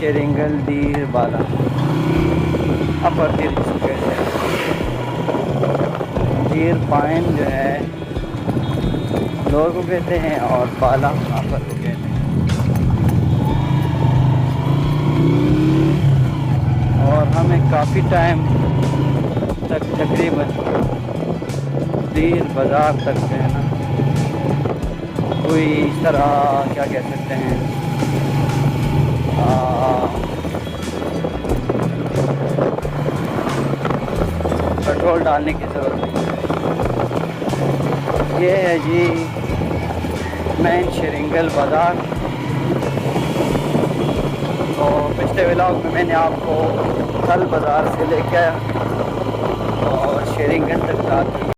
शेरिंगल दीर बाला अपर दीर जिसको कहते हैं। दीर पाइन जो है लोअर को कहते हैं और बाला अपर को कहते हैं। और हमें काफ़ी टाइम तक तकरीबन दीर बाज़ार तक जो है ना कोई इस तरह क्या कह सकते हैं पेट्रोल डालने की ज़रूरत नहीं है। ये है जी मेन शेरिंगल बाज़ार। तो पिछले व्लॉग में मैंने आपको थल बाज़ार से लेकर और शेरिंगल तक